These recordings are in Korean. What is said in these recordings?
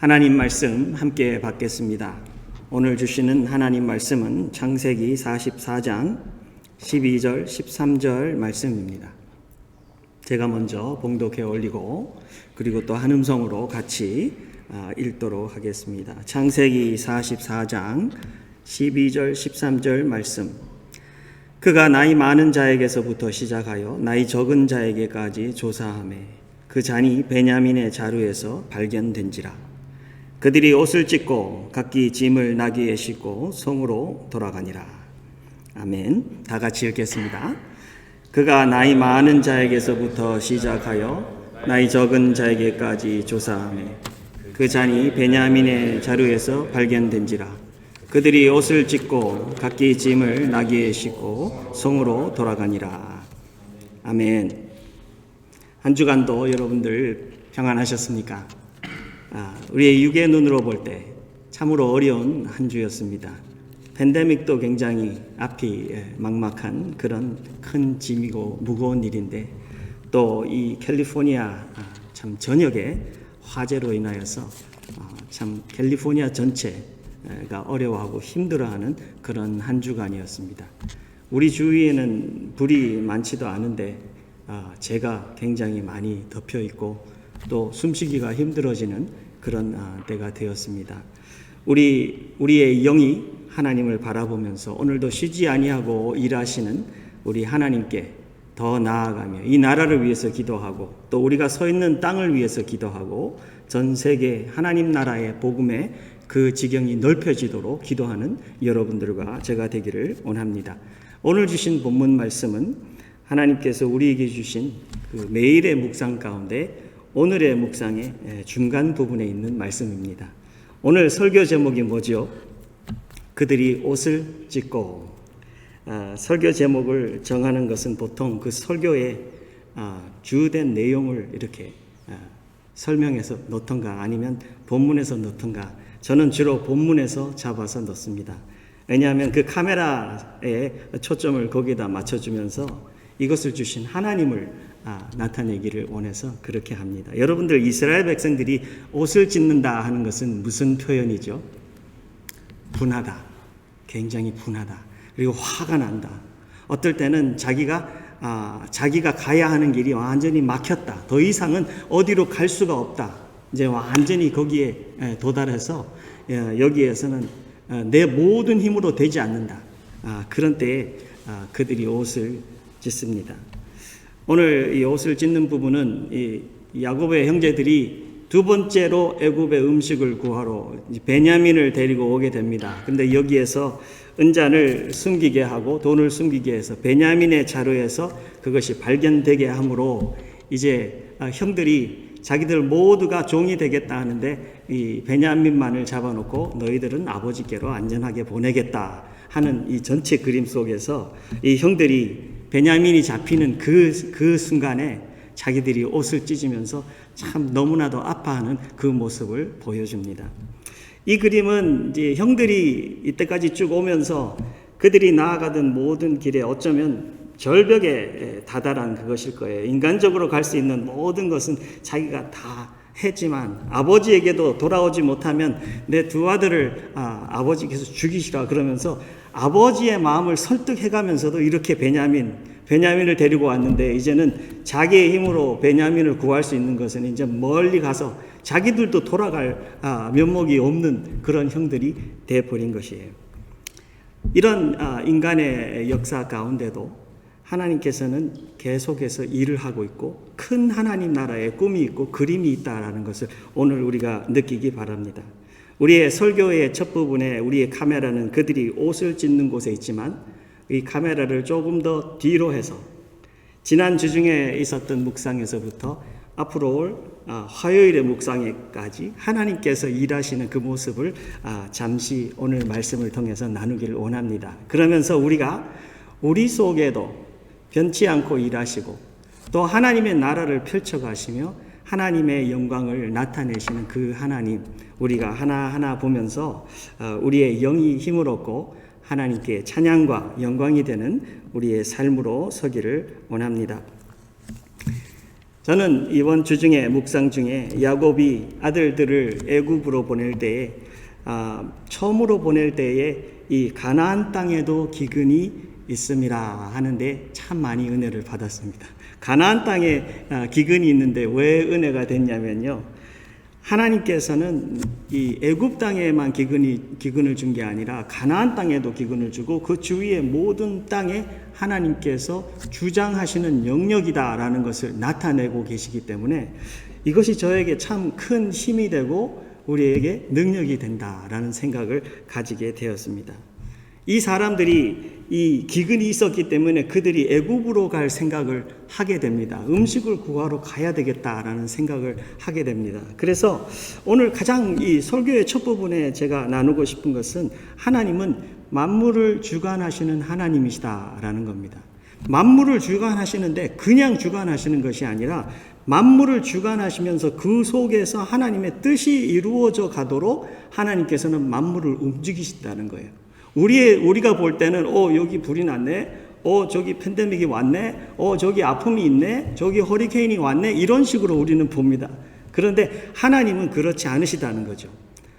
하나님 말씀 함께 받겠습니다. 오늘 주시는 하나님 말씀은 창세기 44장 12절 13절 말씀입니다. 제가 먼저 봉독해 올리고 그리고 또 한음성으로 같이 읽도록 하겠습니다. 창세기 44장 12절 13절 말씀. 그가 나이 많은 자에게서부터 시작하여 나이 적은 자에게까지 조사하매 그 잔이 베냐민의 자루에서 발견된지라. 그들이 옷을 찢고 각기 짐을 나귀에 싣고 성으로 돌아가니라. 아멘. 다 같이 읽겠습니다. 그가 나이 많은 자에게서부터 시작하여 나이 적은 자에게까지 조사하매 그 잔이 베냐민의 자루에서 발견된지라. 그들이 옷을 찢고 각기 짐을 나귀에 싣고 성으로 돌아가니라. 아멘. 한 주간도 여러분들 평안하셨습니까? 우리의 육의 눈으로 볼 때 참으로 어려운 한 주였습니다. 팬데믹도 굉장히 앞이 막막한 그런 큰 짐이고 무거운 일인데 또 이 캘리포니아 참 전역에 화재로 인하여서 참 캘리포니아 전체가 어려워하고 힘들어하는 그런 한 주간이었습니다. 우리 주위에는 불이 많지도 않은데 재가 굉장히 많이 덮여 있고 또 숨쉬기가 힘들어지는 그런 때가 되었습니다. 우리의 영이 하나님을 바라보면서 오늘도 쉬지 아니하고 일하시는 우리 하나님께 더 나아가며 이 나라를 위해서 기도하고 또 우리가 서 있는 땅을 위해서 기도하고 전 세계 하나님 나라의 복음의 그 지경이 넓혀지도록 기도하는 여러분들과 제가 되기를 원합니다. 오늘 주신 본문 말씀은 하나님께서 우리에게 주신 그 매일의 묵상 가운데 오늘의 묵상의 중간 부분에 있는 말씀입니다. 오늘 설교 제목이 뭐죠? 그들이 옷을 찢고. 설교 제목을 정하는 것은 보통 그 설교의 주된 내용을 이렇게 설명해서 넣던가 아니면 본문에서 넣던가. 저는 주로 본문에서 잡아서 넣습니다. 왜냐하면 그 카메라의 초점을 거기다 맞춰주면서 이것을 주신 하나님을 나타내기를 원해서 그렇게 합니다. 여러분들 이스라엘 백성들이 옷을 찢는다 하는 것은 무슨 표현이죠? 분하다. 굉장히 분하다. 그리고 화가 난다. 어떨 때는 자기가 가야 하는 길이 완전히 막혔다. 더 이상은 어디로 갈 수가 없다. 이제 완전히 거기에 도달해서 여기에서는 내 모든 힘으로 되지 않는다. 그런 때에 그들이 옷을 찢습니다. 오늘 이 옷을 찢는 부분은 이 야곱의 형제들이 두 번째로 애굽의 음식을 구하러 베냐민을 데리고 오게 됩니다. 근데 여기에서 은잔을 숨기게 하고 돈을 숨기게 해서 베냐민의 자루에서 그것이 발견되게 함으로 이제 형들이 자기들 모두가 종이 되겠다 하는데 이 베냐민만을 잡아놓고 너희들은 아버지께로 안전하게 보내겠다 하는 이 전체 그림 속에서 이 형들이 베냐민이 잡히는 그 순간에 자기들이 옷을 찢으면서 참 너무나도 아파하는 그 모습을 보여줍니다. 이 그림은 이제 형들이 이때까지 쭉 오면서 그들이 나아가던 모든 길에 어쩌면 절벽에 다다란 그것일 거예요. 인간적으로 갈 수 있는 모든 것은 자기가 다 했지만 아버지에게도 돌아오지 못하면 내 두 아들을 아버지께서 죽이시라 그러면서 아버지의 마음을 설득해가면서도 이렇게 베냐민을 데리고 왔는데 이제는 자기의 힘으로 베냐민을 구할 수 있는 것은 이제 멀리 가서 자기들도 돌아갈 면목이 없는 그런 형들이 되어버린 것이에요. 이런 인간의 역사 가운데도 하나님께서는 계속해서 일을 하고 있고 큰 하나님 나라의 꿈이 있고 그림이 있다라는 것을 오늘 우리가 느끼기 바랍니다. 우리의 설교의 첫 부분에 우리의 카메라는 그들이 옷을 찢는 곳에 있지만 이 카메라를 조금 더 뒤로 해서 지난 주중에 있었던 묵상에서부터 앞으로 올 화요일의 묵상에까지 하나님께서 일하시는 그 모습을 잠시 오늘 말씀을 통해서 나누기를 원합니다. 그러면서 우리가 우리 속에도 변치 않고 일하시고 또 하나님의 나라를 펼쳐가시며 하나님의 영광을 나타내시는 그 하나님 우리가 하나하나 보면서 우리의 영이 힘을 얻고 하나님께 찬양과 영광이 되는 우리의 삶으로 서기를 원합니다. 저는 이번 주 중에 묵상 중에 야곱이 아들들을 애굽으로 보낼 때에 처음으로 보낼 때에 이 가나안 땅에도 기근이 있음이라 하는데 참 많이 은혜를 받았습니다. 가나안 땅에 기근이 있는데 왜 은혜가 됐냐면요. 하나님께서는 이 애굽 땅에만 기근을 준 게 아니라 가나안 땅에도 기근을 주고 그 주위의 모든 땅에 하나님께서 주장하시는 영역이다라는 것을 나타내고 계시기 때문에 이것이 저에게 참 큰 힘이 되고 우리에게 능력이 된다라는 생각을 가지게 되었습니다. 이 사람들이 이 기근이 있었기 때문에 그들이 애굽으로 갈 생각을 하게 됩니다. 음식을 구하러 가야 되겠다라는 생각을 하게 됩니다. 그래서 오늘 가장 이 설교의 첫 부분에 제가 나누고 싶은 것은 하나님은 만물을 주관하시는 하나님이시다라는 겁니다. 만물을 주관하시는데 그냥 주관하시는 것이 아니라 만물을 주관하시면서 그 속에서 하나님의 뜻이 이루어져 가도록 하나님께서는 만물을 움직이신다는 거예요. 우리가 볼 때는 여기 불이 났네, 저기 팬데믹이 왔네, 저기 아픔이 있네, 저기 허리케인이 왔네, 이런 식으로 우리는 봅니다. 그런데 하나님은 그렇지 않으시다는 거죠.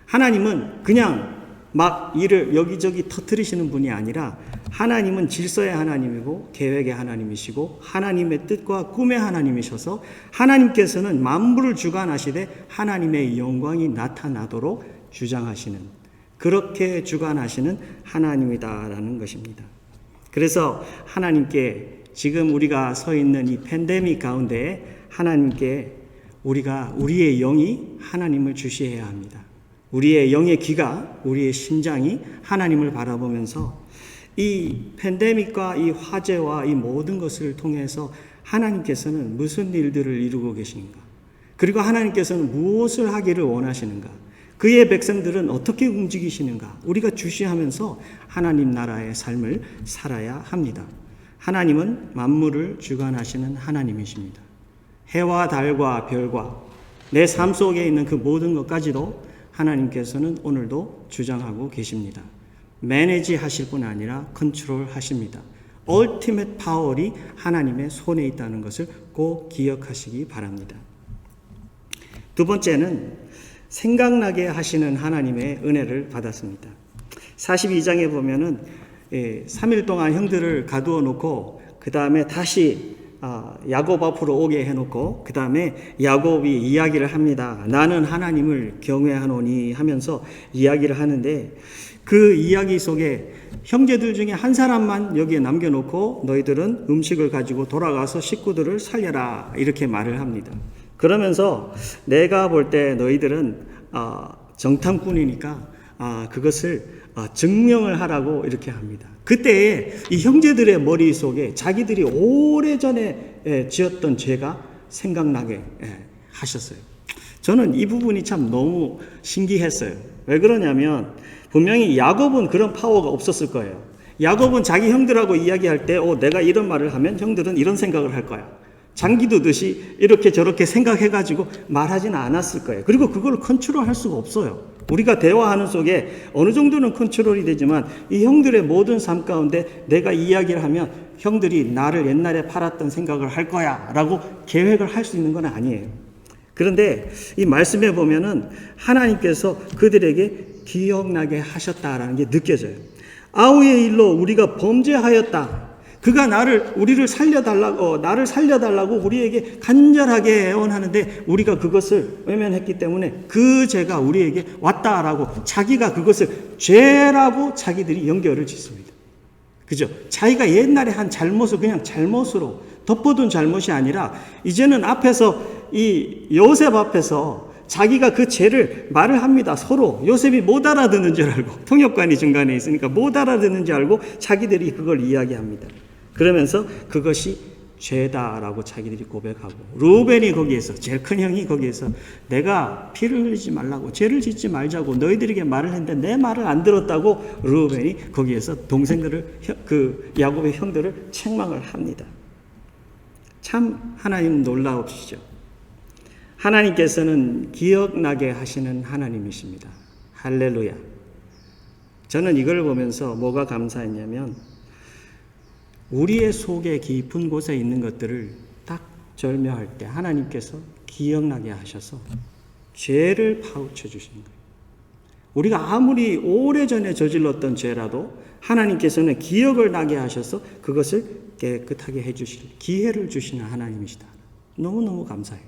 하나님은 그냥 막 일을 여기저기 터뜨리시는 분이 아니라 하나님은 질서의 하나님이고 계획의 하나님이시고 하나님의 뜻과 꿈의 하나님이셔서 하나님께서는 만물을 주관하시되 하나님의 영광이 나타나도록 주장하시는, 그렇게 주관하시는 하나님이다라는 것입니다. 그래서 하나님께 지금 우리가 서 있는 이 팬데믹 가운데 하나님께 우리의 영이 하나님을 주시해야 합니다. 우리의 영의 귀가, 우리의 심장이 하나님을 바라보면서 이 팬데믹과 이 화재와 이 모든 것을 통해서 하나님께서는 무슨 일들을 이루고 계신가? 그리고 하나님께서는 무엇을 하기를 원하시는가? 그의 백성들은 어떻게 움직이시는가? 우리가 주시하면서 하나님 나라의 삶을 살아야 합니다. 하나님은 만물을 주관하시는 하나님이십니다. 해와 달과 별과 내 삶 속에 있는 그 모든 것까지도 하나님께서는 오늘도 주장하고 계십니다. 매니지 하실 뿐 아니라 컨트롤 하십니다. 얼티밋 파워이 하나님의 손에 있다는 것을 꼭 기억하시기 바랍니다. 두 번째는 생각나게 하시는 하나님의 은혜를 받았습니다. 42장에 보면은 3일 동안 형들을 가두어 놓고 그 다음에 다시 야곱 앞으로 오게 해놓고 그 다음에 야곱이 이야기를 합니다. 나는 하나님을 경외하노니 하면서 이야기를 하는데 그 이야기 속에 형제들 중에 한 사람만 여기에 남겨놓고 너희들은 음식을 가지고 돌아가서 식구들을 살려라 이렇게 말을 합니다. 그러면서 내가 볼 때 너희들은 정탐꾼이니까 그것을 증명을 하라고 이렇게 합니다. 그때 이 형제들의 머릿속에 자기들이 오래전에 지었던 죄가 생각나게 하셨어요. 저는 이 부분이 참 너무 신기했어요. 왜 그러냐면 분명히 야곱은 그런 파워가 없었을 거예요. 야곱은 자기 형들하고 이야기할 때 내가 이런 말을 하면 형들은 이런 생각을 할 거야. 장기 두듯이 이렇게 저렇게 생각해가지고 말하지는 않았을 거예요. 그리고 그걸 컨트롤할 수가 없어요. 우리가 대화하는 속에 어느 정도는 컨트롤이 되지만 이 형들의 모든 삶 가운데 내가 이야기를 하면 형들이 나를 옛날에 팔았던 생각을 할 거야 라고 계획을 할 수 있는 건 아니에요. 그런데 이 말씀에 보면은 하나님께서 그들에게 기억나게 하셨다라는 게 느껴져요. 아우의 일로 우리가 범죄하였다. 그가 나를 살려달라고 우리에게 간절하게 애원하는데 우리가 그것을 외면했기 때문에 그 죄가 우리에게 왔다라고 자기가 그것을 죄라고 자기들이 연결을 짓습니다. 그죠? 자기가 옛날에 한 잘못을 그냥 잘못으로 덮어둔 잘못이 아니라 이제는 앞에서 이 요셉 앞에서 자기가 그 죄를 말을 합니다. 서로 요셉이 못 알아듣는 줄 알고 통역관이 중간에 있으니까 못 알아듣는 줄 알고 자기들이 그걸 이야기합니다. 그러면서 그것이 죄다라고 자기들이 고백하고 루벤이 거기에서 제일 큰 형이 거기에서 내가 피를 흘리지 말라고 죄를 짓지 말자고 너희들에게 말을 했는데 내 말을 안 들었다고 루벤이 거기에서 동생들을 그 야곱의 형들을 책망을 합니다. 참 하나님 놀라우시죠. 하나님께서는 기억나게 하시는 하나님이십니다. 할렐루야. 저는 이걸 보면서 뭐가 감사했냐면 우리의 속에 깊은 곳에 있는 것들을 딱 절묘할 때 하나님께서 기억나게 하셔서 죄를 파헤쳐 주시는 거예요. 우리가 아무리 오래전에 저질렀던 죄라도 하나님께서는 기억을 나게 하셔서 그것을 깨끗하게 해주실 기회를 주시는 하나님이시다. 너무너무 감사해요.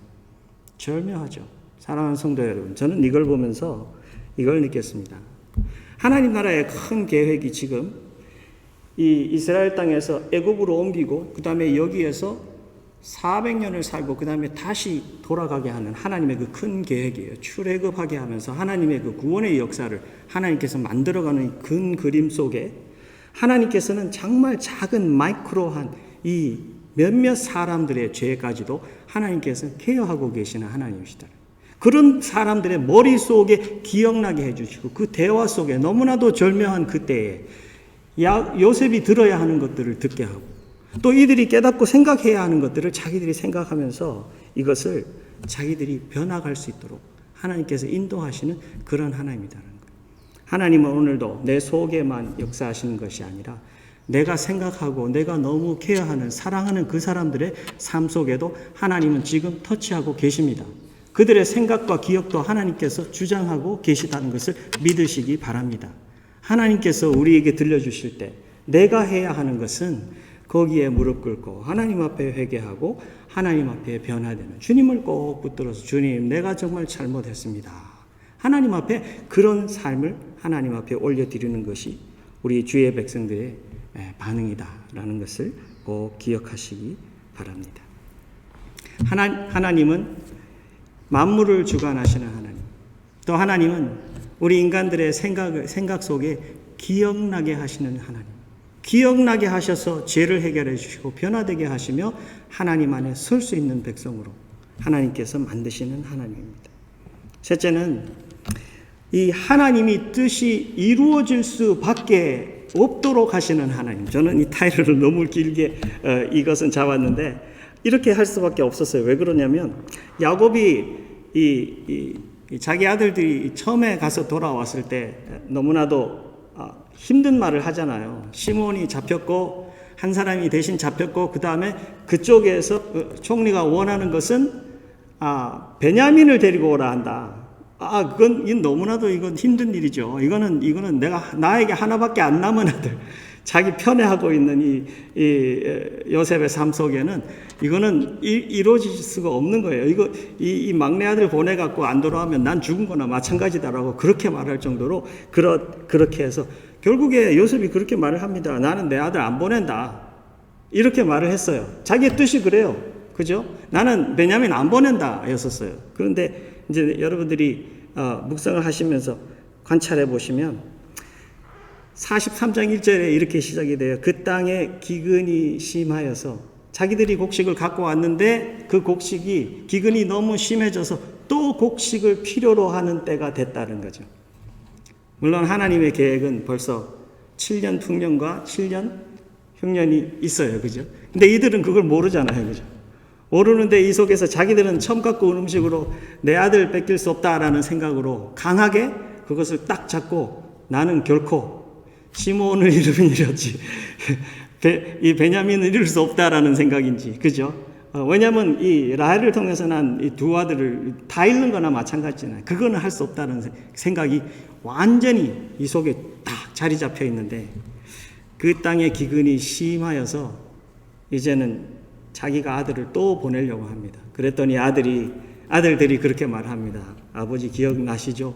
절묘하죠. 사랑하는 성도 여러분, 저는 이걸 보면서 이걸 느꼈습니다. 하나님 나라의 큰 계획이 지금 이 이스라엘 땅에서 애굽으로 옮기고 그 다음에 여기에서 400년을 살고 그 다음에 다시 돌아가게 하는 하나님의 그 큰 계획이에요. 출애굽하게 하면서 하나님의 그 구원의 역사를 하나님께서 만들어가는 큰 그림 속에 하나님께서는 정말 작은 마이크로한 이 몇몇 사람들의 죄까지도 하나님께서 케어하고 계시는 하나님이시다. 그런 사람들의 머릿속에 기억나게 해주시고 그 대화 속에 너무나도 절묘한 그때에 요셉이 들어야 하는 것들을 듣게 하고 또 이들이 깨닫고 생각해야 하는 것들을 자기들이 생각하면서 이것을 자기들이 변화할 수 있도록 하나님께서 인도하시는 그런 하나님이라는 거예요. 하나님은 오늘도 내 속에만 역사하시는 것이 아니라 내가 생각하고 내가 너무 케어하는 사랑하는 그 사람들의 삶 속에도 하나님은 지금 터치하고 계십니다. 그들의 생각과 기억도 하나님께서 주장하고 계시다는 것을 믿으시기 바랍니다. 하나님께서 우리에게 들려주실 때 내가 해야 하는 것은 거기에 무릎 꿇고 하나님 앞에 회개하고 하나님 앞에 변화되는 주님을 꼭 붙들어서 주님 내가 정말 잘못했습니다. 하나님 앞에 그런 삶을 하나님 앞에 올려드리는 것이 우리 주의 백성들의 반응이다라는 것을 꼭 기억하시기 바랍니다. 하나님은 만물을 주관하시는 하나님. 또 하나님은 우리 인간들의 생각 속에 기억나게 하시는 하나님. 기억나게 하셔서 죄를 해결해 주시고 변화되게 하시며 하나님 안에 설 수 있는 백성으로 하나님께서 만드시는 하나님입니다. 셋째는 이 하나님이 뜻이 이루어질 수밖에 없도록 하시는 하나님. 저는 이 타이틀을 너무 길게 이것은 잡았는데 이렇게 할 수밖에 없었어요. 왜 그러냐면 야곱이 자기 아들들이 처음에 가서 돌아왔을 때 너무나도 힘든 말을 하잖아요. 시몬이 잡혔고 한 사람이 대신 잡혔고 그 다음에 그쪽에서 총리가 원하는 것은 베냐민을 데리고 오라 한다. 그건 너무나도 이건 힘든 일이죠. 이거는 나에게 하나밖에 안 남은 아들. 자기 편애하고 있는 이 요셉의 삶 속에는 이거는 이루어질 수가 없는 거예요. 이 막내 아들 보내갖고 안 돌아오면 난 죽은 거나 마찬가지다라고 그렇게 말할 정도로 그렇게 해서 결국에 요셉이 그렇게 말을 합니다. 나는 내 아들 안 보낸다. 이렇게 말을 했어요. 자기의 뜻이 그래요. 그죠? 나는 베냐민 안 보낸다. 였었어요. 그런데 이제 여러분들이 묵상을 하시면서 관찰해 보시면 43장 1절에 이렇게 시작이 돼요. 그 땅에 기근이 심하여서 자기들이 곡식을 갖고 왔는데 그 기근이 너무 심해져서 또 곡식을 필요로 하는 때가 됐다는 거죠. 물론 하나님의 계획은 벌써 7년 풍년과 7년 흉년이 있어요. 그죠? 근데 이들은 그걸 모르잖아요. 그죠? 모르는데 이 속에서 자기들은 처음 갖고 온 음식으로 내 아들 뺏길 수 없다라는 생각으로 강하게 그것을 딱 잡고 나는 결코 시몬을 잃으면 잃었지 이 베냐민을 잃을 수 없다라는 생각인지 그죠? 왜냐하면 이 라헬을 통해서 난 이 두 아들을 다 잃는 거나 마찬가지잖아요. 그거는 할 수 없다는 생각이 완전히 이 속에 딱 자리 잡혀 있는데 그 땅의 기근이 심하여서 이제는 자기가 아들을 또 보내려고 합니다. 그랬더니 아들들이 그렇게 말합니다. 아버지 기억나시죠?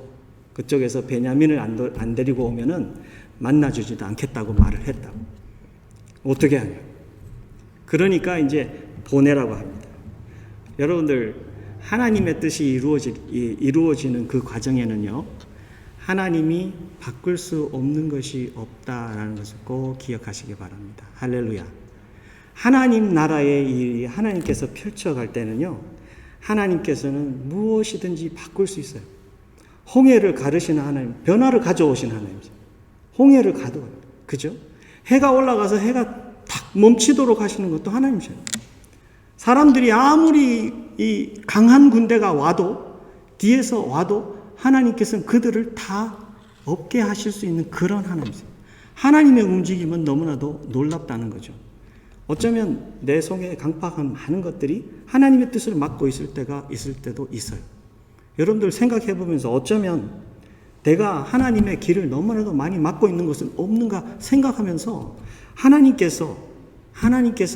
그쪽에서 베냐민을 안 데리고 오면은 만나주지도 않겠다고 말을 했다고. 어떻게 하냐? 그러니까 이제 보내라고 합니다. 여러분들 하나님의 뜻이 이루어지는 그 과정에는요. 하나님이 바꿀 수 없는 것이 없다라는 것을 꼭 기억하시기 바랍니다. 할렐루야. 하나님 나라의 일이 하나님께서 펼쳐갈 때는요. 하나님께서는 무엇이든지 바꿀 수 있어요. 홍해를 가르시는 하나님, 변화를 가져오시는 하나님이죠. 홍해를 가둬요. 그죠? 해가 올라가서 해가 탁 멈추도록 하시는 것도 하나님이죠. 사람들이 아무리 이 강한 군대가 와도 뒤에서 와도 하나님께서는 그들을 다 없게 하실 수 있는 그런 하나님이세요. 하나님의 움직임은 너무나도 놀랍다는 거죠. 어쩌면 내 속에 강팍한 많은 것들이 하나님의 뜻을 막고 있을 때도 있어요. 여러분들 생각해 보면서 어쩌면 내가 하나님의 길을 너무나도 많이 막고 있는 것은 없는가 생각하면서 하나님께서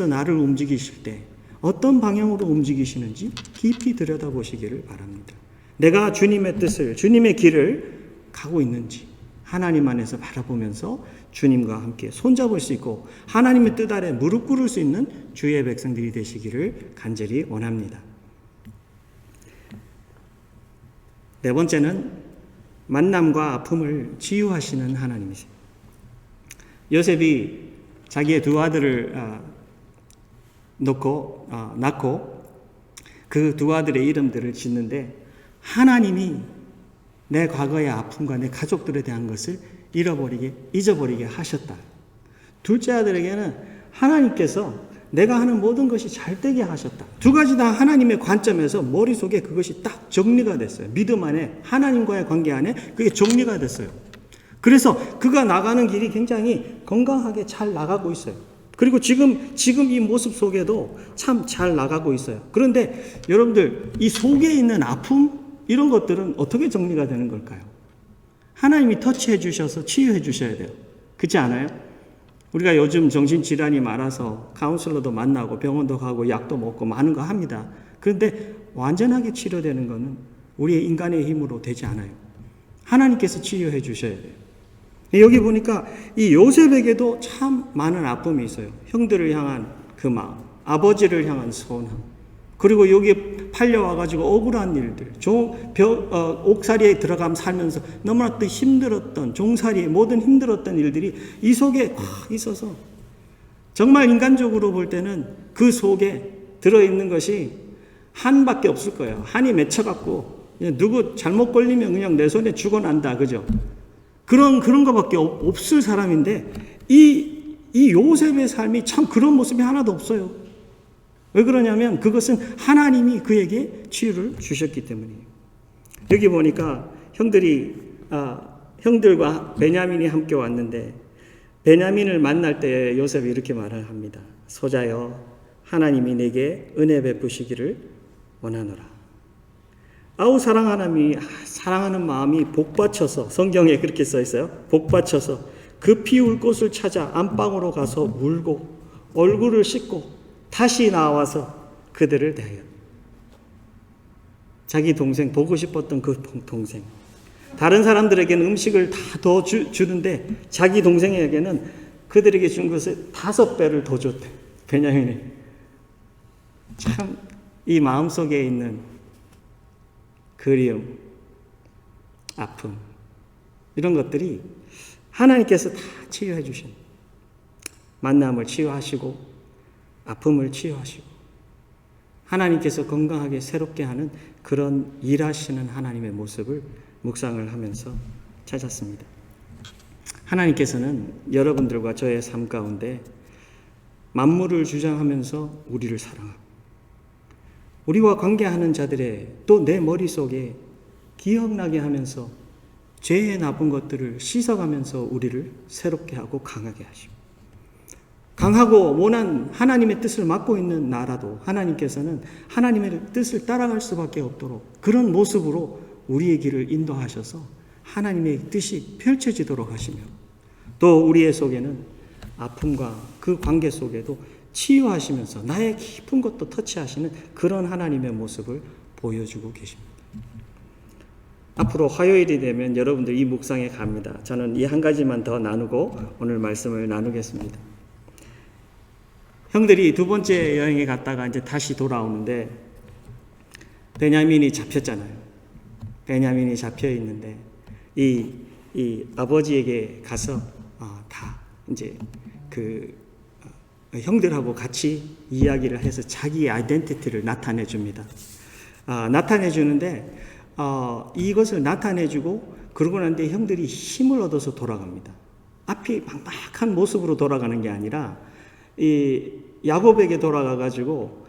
나를 움직이실 때 어떤 방향으로 움직이시는지 깊이 들여다보시기를 바랍니다. 내가 주님의 뜻을, 주님의 길을 가고 있는지 하나님 안에서 바라보면서 주님과 함께 손잡을 수 있고 하나님의 뜻 아래 무릎 꿇을 수 있는 주의 백성들이 되시기를 간절히 원합니다. 네 번째는 만남과 아픔을 치유하시는 하나님이세요. 요셉이 자기의 두 아들을 낳고 그 두 아들의 이름들을 짓는데 하나님이 내 과거의 아픔과 내 가족들에 대한 것을 잊어버리게 하셨다. 둘째 아들에게는 하나님께서 내가 하는 모든 것이 잘되게 하셨다. 두 가지 다 하나님의 관점에서 머릿속에 그것이 딱 정리가 됐어요. 믿음 안에, 하나님과의 관계 안에 그게 정리가 됐어요. 그래서 그가 나가는 길이 굉장히 건강하게 잘 나가고 있어요. 그리고 지금 이 모습 속에도 참 잘 나가고 있어요. 그런데 여러분들, 이 속에 있는 아픔, 이런 것들은 어떻게 정리가 되는 걸까요? 하나님이 터치해 주셔서 치유해 주셔야 돼요. 그렇지 않아요? 우리가 요즘 정신질환이 많아서 카운슬러도 만나고 병원도 가고 약도 먹고 많은 거 합니다. 그런데 완전하게 치료되는 것은 우리의 인간의 힘으로 되지 않아요. 하나님께서 치유해 주셔야 돼요. 여기 보니까 이 요셉에게도 참 많은 아픔이 있어요. 형들을 향한 그 마음, 아버지를 향한 서운함, 그리고 여기 팔려와가지고 억울한 일들, 옥살이에 들어가면 살면서 너무나 또 힘들었던, 종살이의 모든 힘들었던 일들이 이 속에 꽉 있어서 정말 인간적으로 볼 때는 그 속에 들어있는 것이 한밖에 없을 거예요. 한이 맺혀갖고 누구 잘못 걸리면 그냥 내 손에 죽어난다. 그죠? 그런 것밖에 없을 사람인데 이 요셉의 삶이 참 그런 모습이 하나도 없어요. 왜 그러냐면 그것은 하나님이 그에게 치유를 주셨기 때문이에요. 여기 보니까 형들과 베냐민이 함께 왔는데 베냐민을 만날 때 요셉이 이렇게 말을 합니다. 소자여, 하나님이 내게 은혜 베푸시기를 원하노라. 아우 사랑하는 마음이 복받쳐서, 성경에 그렇게 써 있어요. 복받쳐서 급히 울 곳을 찾아 안방으로 가서 울고 얼굴을 씻고 다시 나와서 그들을 대하여, 자기 동생, 보고 싶었던 그 동생, 다른 사람들에게는 음식을 다 더 주는데 자기 동생에게는 그들에게 준 것을 5배를 더 줬대. 베냐민이. 참 이 마음속에 있는 그리움, 아픔, 이런 것들이 하나님께서 다 치유해 주신, 만남을 치유하시고 아픔을 치유하시고 하나님께서 건강하게 새롭게 하는 그런 일하시는 하나님의 모습을 묵상을 하면서 찾았습니다. 하나님께서는 여러분들과 저의 삶 가운데 만물을 주장하면서 우리를 사랑하고 우리와 관계하는 자들의 또 내 머릿속에 기억나게 하면서 죄의 나쁜 것들을 씻어가면서 우리를 새롭게 하고 강하게 하시고, 강하고 원한 하나님의 뜻을 맡고 있는 나라도 하나님께서는 하나님의 뜻을 따라갈 수밖에 없도록 그런 모습으로 우리의 길을 인도하셔서 하나님의 뜻이 펼쳐지도록 하시며, 또 우리의 속에는 아픔과 그 관계 속에도 치유하시면서 나의 깊은 것도 터치하시는 그런 하나님의 모습을 보여주고 계십니다. 앞으로 화요일이 되면 여러분들 이 묵상에 갑니다. 저는 이 한 가지만 더 나누고 오늘 말씀을 나누겠습니다. 형들이 두 번째 여행에 갔다가 이제 다시 돌아오는데 베냐민이 잡혔잖아요. 베냐민이 잡혀 있는데 이 아버지에게 가서 다 이제 형들하고 같이 이야기를 해서 자기의 아이덴티티를 나타내 줍니다. 나타내 주는데 이것을 나타내 주고 그러고 난 뒤에 형들이 힘을 얻어서 돌아갑니다. 앞이 막막한 모습으로 돌아가는 게 아니라 이 야곱에게 돌아가 가지고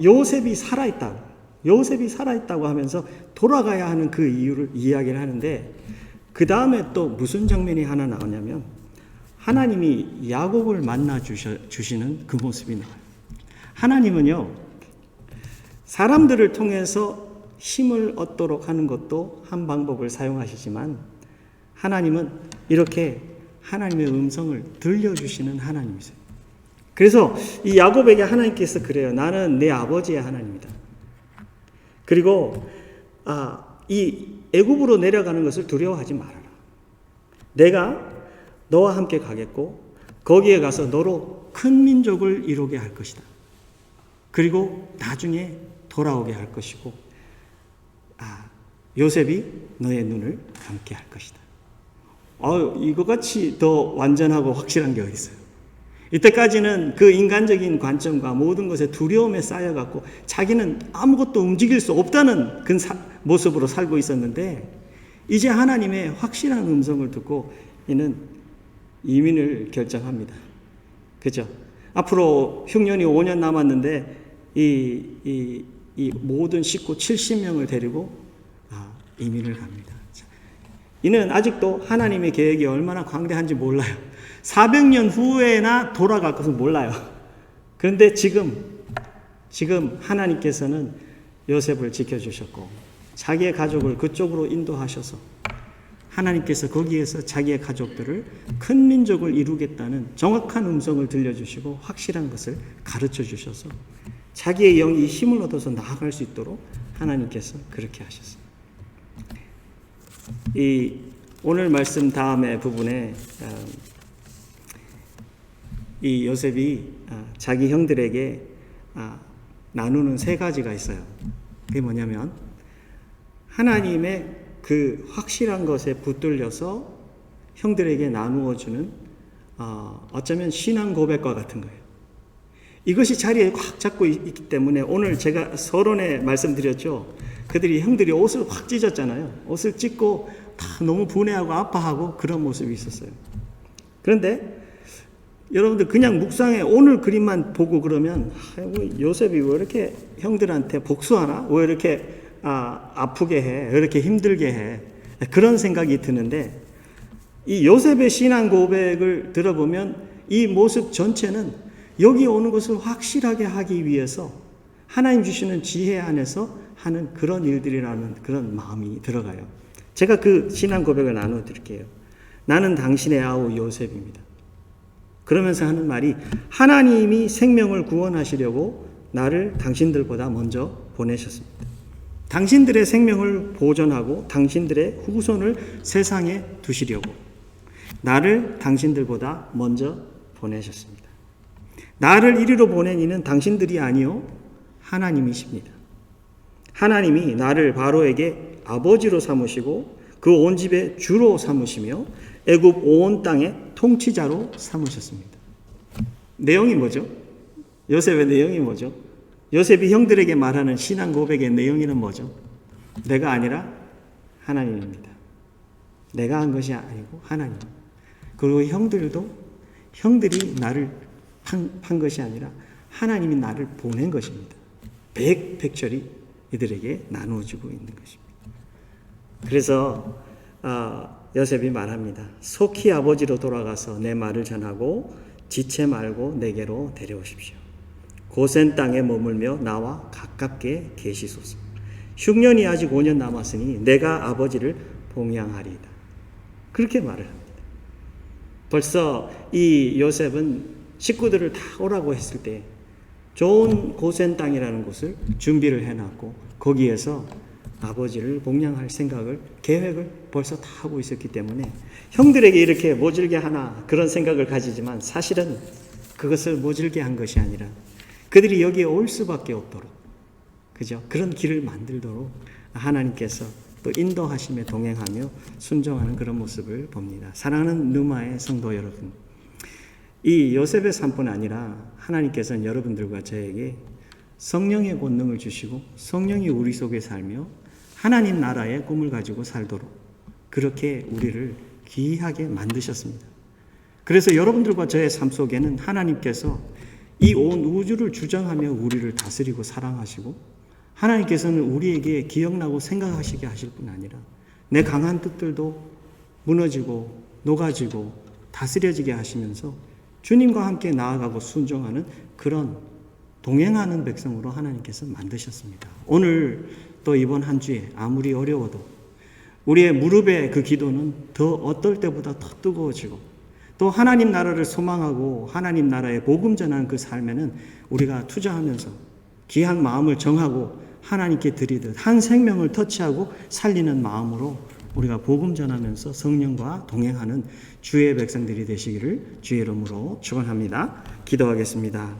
요셉이 살아있다고 하면서 돌아가야 하는 그 이유를 이야기를 하는데, 그 다음에 또 무슨 장면이 하나 나오냐면 하나님이 야곱을 만나 주시는 그 모습이 나와요. 하나님은요, 사람들을 통해서 힘을 얻도록 하는 것도 한 방법을 사용하시지만 하나님은 이렇게 하나님의 음성을 들려주시는 하나님이세요. 그래서 이 야곱에게 하나님께서 그래요. 나는 내 아버지의 하나님이다. 그리고 이 애굽으로 내려가는 것을 두려워하지 말아라. 내가 너와 함께 가겠고 거기에 가서 너로 큰 민족을 이루게 할 것이다. 그리고 나중에 돌아오게 할 것이고 요셉이 너의 눈을 감게 할 것이다. 이거같이 더 완전하고 확실한 게 어디 있어요? 이때까지는 그 인간적인 관점과 모든 것에 두려움에 쌓여갖고 자기는 아무것도 움직일 수 없다는 그 모습으로 살고 있었는데 이제 하나님의 확실한 음성을 듣고 이는 이민을 결정합니다. 그죠? 앞으로 흉년이 5년 남았는데 이 모든 식구 70명을 데리고 이민을 갑니다. 이는 아직도 하나님의 계획이 얼마나 광대한지 몰라요. 400년 후에나 돌아갈 것은 몰라요. 그런데 지금 하나님께서는 요셉을 지켜주셨고 자기의 가족을 그쪽으로 인도하셔서 하나님께서 거기에서 자기의 가족들을 큰 민족을 이루겠다는 정확한 음성을 들려주시고 확실한 것을 가르쳐 주셔서 자기의 영이 힘을 얻어서 나아갈 수 있도록 하나님께서 그렇게 하셨어요. 이 오늘 말씀 다음의 부분에 이 요셉이 자기 형들에게 나누는 세 가지가 있어요. 그게 뭐냐면 하나님의 그 확실한 것에 붙들려서 형들에게 나누어주는 어쩌면 신앙 고백과 같은 거예요. 이것이 자리에 꽉 잡고 있기 때문에 오늘 제가 서론에 말씀드렸죠. 형들이 옷을 확 찢었잖아요. 옷을 찢고 다 너무 분해하고 아파하고 그런 모습이 있었어요. 그런데 여러분들 그냥 묵상해 오늘 그림만 보고 그러면 요셉이 왜 이렇게 형들한테 복수하나? 왜 이렇게 아프게 해? 왜 이렇게 힘들게 해? 그런 생각이 드는데 이 요셉의 신앙 고백을 들어보면 이 모습 전체는 여기 오는 것을 확실하게 하기 위해서 하나님 주시는 지혜 안에서 하는 그런 일들이라는 그런 마음이 들어가요. 제가 그 신앙 고백을 나눠 드릴게요. 나는 당신의 아우 요셉입니다. 그러면서 하는 말이 하나님이 생명을 구원하시려고 나를 당신들보다 먼저 보내셨습니다. 당신들의 생명을 보존하고 당신들의 후손을 세상에 두시려고 나를 당신들보다 먼저 보내셨습니다. 나를 이리로 보낸 이는 당신들이 아니요 하나님이십니다. 하나님이 나를 바로에게 아버지로 삼으시고 그 온 집의 주로 삼으시며 애굽 온 땅의 통치자로 삼으셨습니다. 내용이 뭐죠? 요셉의 내용이 뭐죠? 요셉이 형들에게 말하는 신앙 고백의 내용이는 뭐죠? 내가 아니라 하나님입니다. 내가 한 것이 아니고 하나님. 그리고 형들이 나를 판 것이 아니라 하나님이 나를 보낸 것입니다. 백팩처리 이들에게 나누어주고 있는 것입니다. 그래서 요셉이 말합니다. 속히 아버지로 돌아가서 내 말을 전하고 지체 말고 내게로 데려오십시오. 고센 땅에 머물며 나와 가깝게 계시소서. 흉년이 아직 5년 남았으니 내가 아버지를 봉양하리이다. 그렇게 말을 합니다. 벌써 이 요셉은 식구들을 다 오라고 했을 때 좋은 고센 땅이라는 곳을 준비를 해놨고 거기에서 아버지를 봉양할 계획을 벌써 다 하고 있었기 때문에 형들에게 이렇게 모질게 하나 그런 생각을 가지지만 사실은 그것을 모질게 한 것이 아니라 그들이 여기에 올 수밖에 없도록 그죠? 그런 길을 만들도록 하나님께서 또 인도하심에 동행하며 순종하는 그런 모습을 봅니다. 사랑하는 누마의 성도 여러분, 이 요셉의 삶뿐 아니라 하나님께서는 여러분들과 저에게 성령의 권능을 주시고 성령이 우리 속에 살며 하나님 나라의 꿈을 가지고 살도록 그렇게 우리를 귀하게 만드셨습니다. 그래서 여러분들과 저의 삶 속에는 하나님께서 이 온 우주를 주장하며 우리를 다스리고 사랑하시고 하나님께서는 우리에게 기억나고 생각하시게 하실 뿐 아니라 내 강한 뜻들도 무너지고 녹아지고 다스려지게 하시면서 주님과 함께 나아가고 순종하는 그런 동행하는 백성으로 하나님께서 만드셨습니다. 오늘 또 이번 한 주에 아무리 어려워도 우리의 무릎의 그 기도는 더 어떨 때보다 더 뜨거워지고 또 하나님 나라를 소망하고 하나님 나라의 복음 전하는 그 삶에는 우리가 투자하면서 귀한 마음을 정하고 하나님께 드리듯 한 생명을 터치하고 살리는 마음으로 우리가 복음 전하면서 성령과 동행하는 주의 백성들이 되시기를 주의 이름으로 축원합니다. 기도하겠습니다.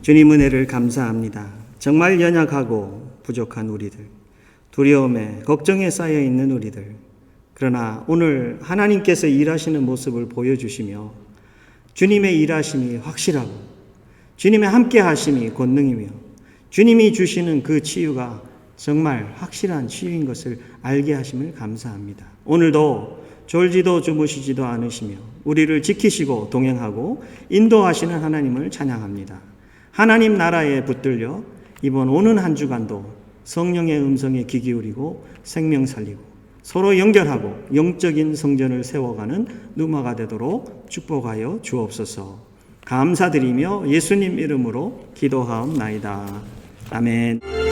주님 은혜를 감사합니다. 정말 연약하고 부족한 우리들, 두려움에 걱정에 쌓여 있는 우리들, 그러나 오늘 하나님께서 일하시는 모습을 보여주시며 주님의 일하심이 확실하고 주님의 함께 하심이 권능이며 주님이 주시는 그 치유가 정말 확실한 치유인 것을 알게 하심을 감사합니다. 오늘도 졸지도 주무시지도 않으시며 우리를 지키시고 동행하고 인도하시는 하나님을 찬양합니다. 하나님 나라에 붙들려 이번 오는 한 주간도 성령의 음성에 귀 기울이고 생명 살리고 서로 연결하고 영적인 성전을 세워가는 누마가 되도록 축복하여 주옵소서. 감사드리며 예수님 이름으로 기도하옵나이다. 아멘.